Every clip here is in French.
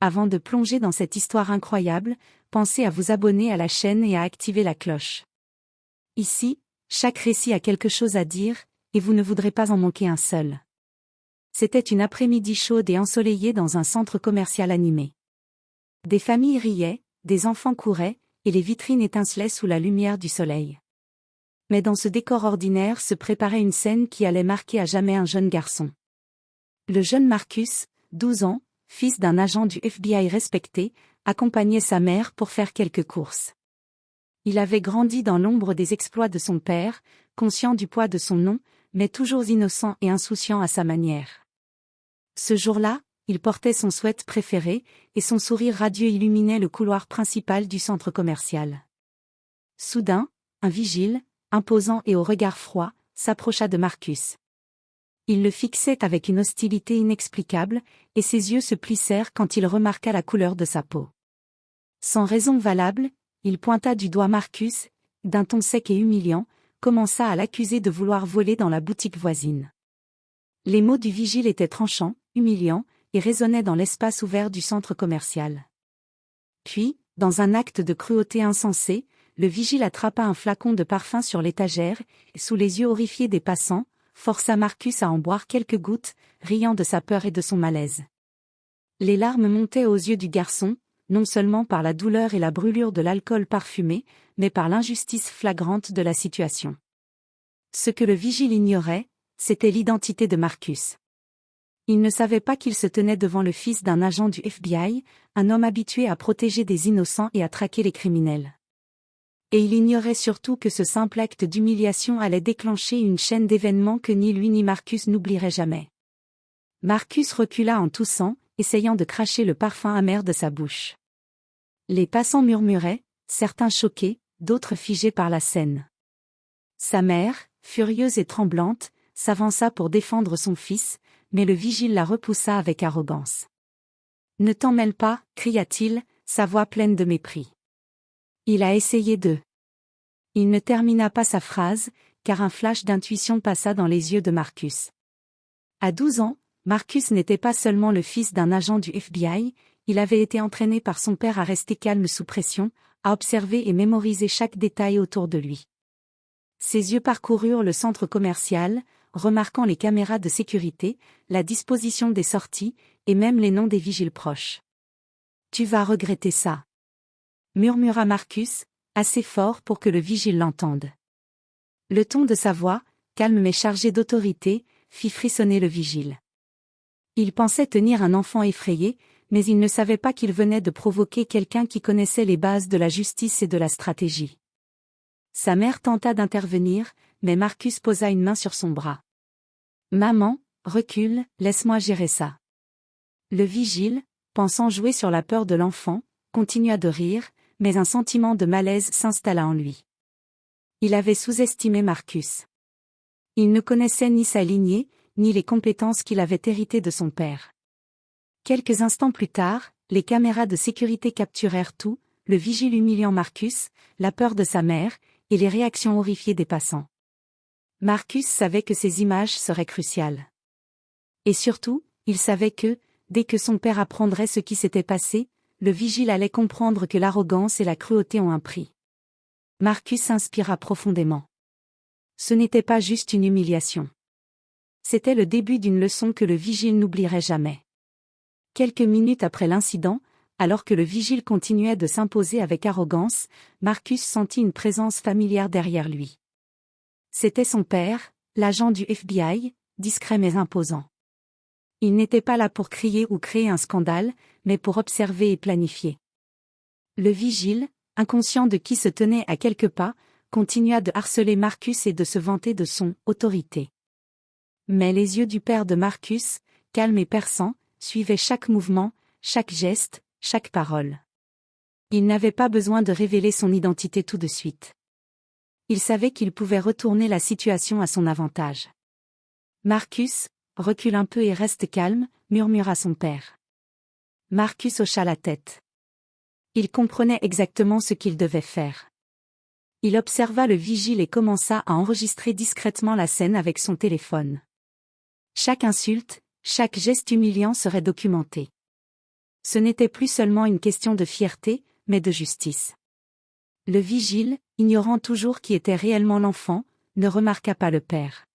Avant de plonger dans cette histoire incroyable, pensez à vous abonner à la chaîne et à activer la cloche. Ici, chaque récit a quelque chose à dire, et vous ne voudrez pas en manquer un seul. C'était une après-midi chaude et ensoleillée dans un centre commercial animé. Des familles riaient, des enfants couraient, et les vitrines étincelaient sous la lumière du soleil. Mais dans ce décor ordinaire se préparait une scène qui allait marquer à jamais un jeune garçon. Le jeune Marcus, 12 ans, fils d'un agent du FBI respecté, accompagnait sa mère pour faire quelques courses. Il avait grandi dans l'ombre des exploits de son père, conscient du poids de son nom, mais toujours innocent et insouciant à sa manière. Ce jour-là, il portait son sweat préféré, et son sourire radieux illuminait le couloir principal du centre commercial. Soudain, un vigile, imposant et au regard froid, s'approcha de Marcus. Il le fixait avec une hostilité inexplicable, et ses yeux se plissèrent quand il remarqua la couleur de sa peau. Sans raison valable, il pointa du doigt Marcus, d'un ton sec et humiliant, commença à l'accuser de vouloir voler dans la boutique voisine. Les mots du vigile étaient tranchants, humiliants, et résonnaient dans l'espace ouvert du centre commercial. Puis, dans un acte de cruauté insensée, le vigile attrapa un flacon de parfum sur l'étagère, et sous les yeux horrifiés des passants, força Marcus à en boire quelques gouttes, riant de sa peur et de son malaise. Les larmes montaient aux yeux du garçon, non seulement par la douleur et la brûlure de l'alcool parfumé, mais par l'injustice flagrante de la situation. Ce que le vigile ignorait, c'était l'identité de Marcus. Il ne savait pas qu'il se tenait devant le fils d'un agent du FBI, un homme habitué à protéger des innocents et à traquer les criminels. Et il ignorait surtout que ce simple acte d'humiliation allait déclencher une chaîne d'événements que ni lui ni Marcus n'oublieraient jamais. Marcus recula en toussant, essayant de cracher le parfum amer de sa bouche. Les passants murmuraient, certains choqués, d'autres figés par la scène. Sa mère, furieuse et tremblante, s'avança pour défendre son fils, mais le vigile la repoussa avec arrogance. « Ne t'en mêle pas, cria-t-il, sa voix pleine de mépris. Il a essayé de... » Il ne termina pas sa phrase, car un flash d'intuition passa dans les yeux de Marcus. À 12 ans, Marcus n'était pas seulement le fils d'un agent du FBI, il avait été entraîné par son père à rester calme sous pression, à observer et mémoriser chaque détail autour de lui. Ses yeux parcoururent le centre commercial, remarquant les caméras de sécurité, la disposition des sorties, et même les noms des vigiles proches. « Tu vas regretter ça », murmura Marcus, assez fort pour que le vigile l'entende. Le ton de sa voix, calme mais chargé d'autorité, fit frissonner le vigile. Il pensait tenir un enfant effrayé, mais il ne savait pas qu'il venait de provoquer quelqu'un qui connaissait les bases de la justice et de la stratégie. Sa mère tenta d'intervenir, mais Marcus posa une main sur son bras. « Maman, recule, laisse-moi gérer ça. » Le vigile, pensant jouer sur la peur de l'enfant, continua de rire, mais un sentiment de malaise s'installa en lui. Il avait sous-estimé Marcus. Il ne connaissait ni sa lignée, ni les compétences qu'il avait héritées de son père. Quelques instants plus tard, les caméras de sécurité capturèrent tout, le vigile humiliant Marcus, la peur de sa mère, et les réactions horrifiées des passants. Marcus savait que ces images seraient cruciales. Et surtout, il savait que, dès que son père apprendrait ce qui s'était passé, le vigile allait comprendre que l'arrogance et la cruauté ont un prix. Marcus inspira profondément. Ce n'était pas juste une humiliation. C'était le début d'une leçon que le vigile n'oublierait jamais. Quelques minutes après l'incident, alors que le vigile continuait de s'imposer avec arrogance, Marcus sentit une présence familière derrière lui. C'était son père, l'agent du FBI, discret mais imposant. Il n'était pas là pour crier ou créer un scandale, mais pour observer et planifier. Le vigile, inconscient de qui se tenait à quelques pas, continua de harceler Marcus et de se vanter de son « autorité ». Mais les yeux du père de Marcus, calmes et perçants, suivaient chaque mouvement, chaque geste, chaque parole. Il n'avait pas besoin de révéler son identité tout de suite. Il savait qu'il pouvait retourner la situation à son avantage. « Marcus, recule un peu et reste calme », murmura son père. Marcus hocha la tête. Il comprenait exactement ce qu'il devait faire. Il observa le vigile et commença à enregistrer discrètement la scène avec son téléphone. Chaque insulte, chaque geste humiliant serait documenté. Ce n'était plus seulement une question de fierté, mais de justice. Le vigile, ignorant toujours qui était réellement l'enfant, ne remarqua pas le père.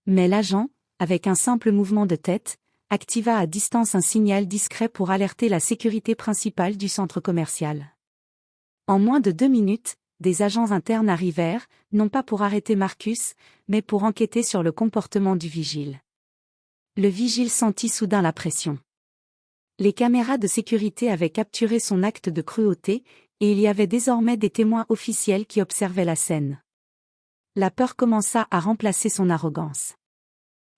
Mais l'agent, avec un simple mouvement de tête, activa à distance un signal discret pour alerter la sécurité principale du centre commercial. En moins de 2 minutes, des agents internes arrivèrent, non pas pour arrêter Marcus, mais pour enquêter sur le comportement du vigile. Le vigile sentit soudain la pression. Les caméras de sécurité avaient capturé son acte de cruauté, et il y avait désormais des témoins officiels qui observaient la scène. La peur commença à remplacer son arrogance.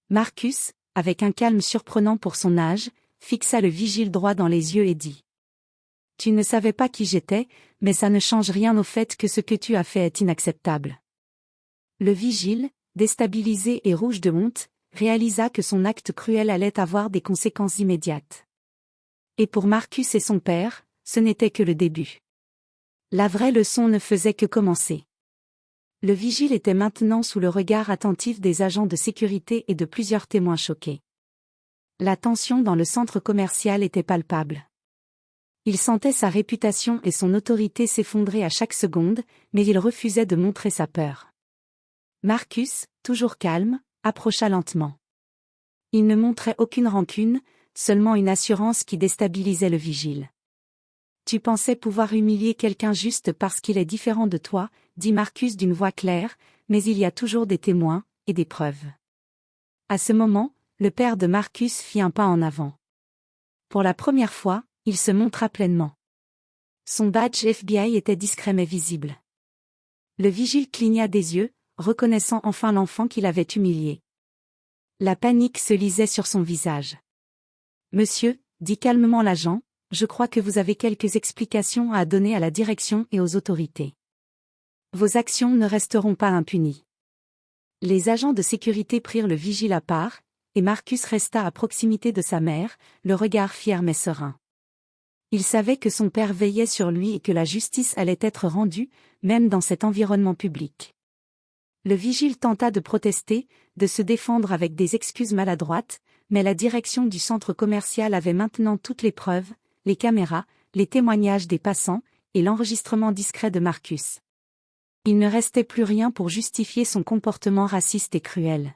Marcus, avec un calme surprenant pour son âge, fixa le vigile droit dans les yeux et dit : « Tu ne savais pas qui j'étais, mais ça ne change rien au fait que ce que tu as fait est inacceptable. » Le vigile, déstabilisé et rouge de honte, réalisa que son acte cruel allait avoir des conséquences immédiates. Et pour Marcus et son père, ce n'était que le début. La vraie leçon ne faisait que commencer. Le vigile était maintenant sous le regard attentif des agents de sécurité et de plusieurs témoins choqués. La tension dans le centre commercial était palpable. Il sentait sa réputation et son autorité s'effondrer à chaque seconde, mais il refusait de montrer sa peur. Marcus, toujours calme, approcha lentement. Il ne montrait aucune rancune, seulement une assurance qui déstabilisait le vigile. « Tu pensais pouvoir humilier quelqu'un juste parce qu'il est différent de toi, » dit Marcus d'une voix claire, « mais il y a toujours des témoins, et des preuves. » À ce moment, le père de Marcus fit un pas en avant. Pour la première fois, il se montra pleinement. Son badge FBI était discret mais visible. Le vigile cligna des yeux, reconnaissant enfin l'enfant qu'il avait humilié. La panique se lisait sur son visage. « Monsieur, » dit calmement l'agent, « je crois que vous avez quelques explications à donner à la direction et aux autorités. Vos actions ne resteront pas impunies. » Les agents de sécurité prirent le vigile à part, et Marcus resta à proximité de sa mère, le regard fier mais serein. Il savait que son père veillait sur lui et que la justice allait être rendue, même dans cet environnement public. Le vigile tenta de protester, de se défendre avec des excuses maladroites, mais la direction du centre commercial avait maintenant toutes les preuves, les caméras, les témoignages des passants, et l'enregistrement discret de Marcus. Il ne restait plus rien pour justifier son comportement raciste et cruel.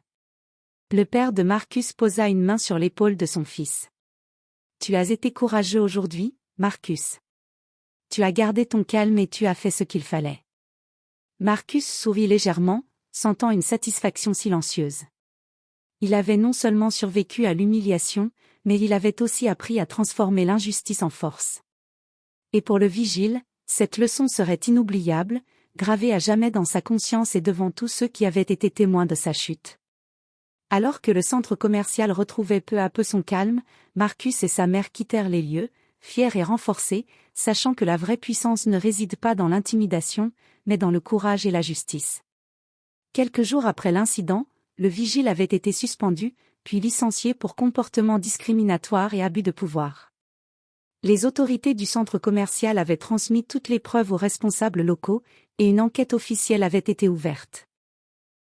Le père de Marcus posa une main sur l'épaule de son fils. « Tu as été courageux aujourd'hui, Marcus. Tu as gardé ton calme et tu as fait ce qu'il fallait. » Marcus sourit légèrement, sentant une satisfaction silencieuse. Il avait non seulement survécu à l'humiliation, mais il avait aussi appris à transformer l'injustice en force. Et pour le vigile, cette leçon serait inoubliable, gravée à jamais dans sa conscience et devant tous ceux qui avaient été témoins de sa chute. Alors que le centre commercial retrouvait peu à peu son calme, Marcus et sa mère quittèrent les lieux, fiers et renforcés, sachant que la vraie puissance ne réside pas dans l'intimidation, mais dans le courage et la justice. Quelques jours après l'incident, le vigile avait été suspendu, puis licencié pour comportement discriminatoire et abus de pouvoir. Les autorités du centre commercial avaient transmis toutes les preuves aux responsables locaux, et une enquête officielle avait été ouverte.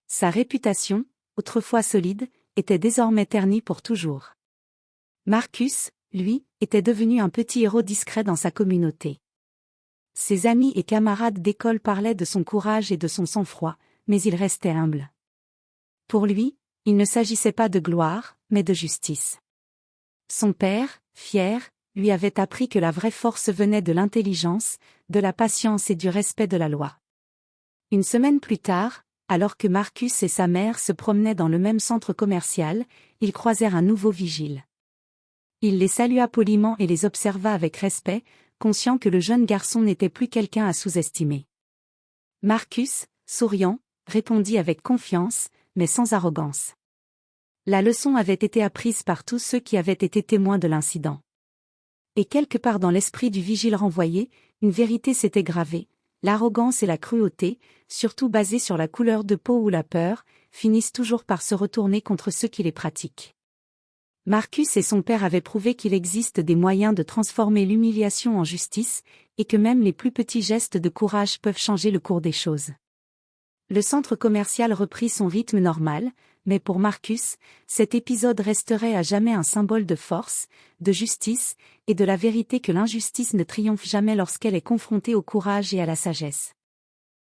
Sa réputation, autrefois solide, était désormais ternie pour toujours. Marcus, lui, était devenu un petit héros discret dans sa communauté. Ses amis et camarades d'école parlaient de son courage et de son sang-froid, mais il restait humble. Pour lui, il ne s'agissait pas de gloire, mais de justice. Son père, fier, lui avait appris que la vraie force venait de l'intelligence, de la patience et du respect de la loi. Une semaine plus tard, alors que Marcus et sa mère se promenaient dans le même centre commercial, ils croisèrent un nouveau vigile. Il les salua poliment et les observa avec respect, conscient que le jeune garçon n'était plus quelqu'un à sous-estimer. Marcus, souriant, répondit avec confiance, mais sans arrogance. La leçon avait été apprise par tous ceux qui avaient été témoins de l'incident. Et quelque part dans l'esprit du vigile renvoyé, une vérité s'était gravée: l'arrogance et la cruauté, surtout basées sur la couleur de peau ou la peur, finissent toujours par se retourner contre ceux qui les pratiquent. Marcus et son père avaient prouvé qu'il existe des moyens de transformer l'humiliation en justice, et que même les plus petits gestes de courage peuvent changer le cours des choses. Le centre commercial reprit son rythme normal, Mais pour Marcus, cet épisode resterait à jamais un symbole de force, de justice, et de la vérité que l'injustice ne triomphe jamais lorsqu'elle est confrontée au courage et à la sagesse.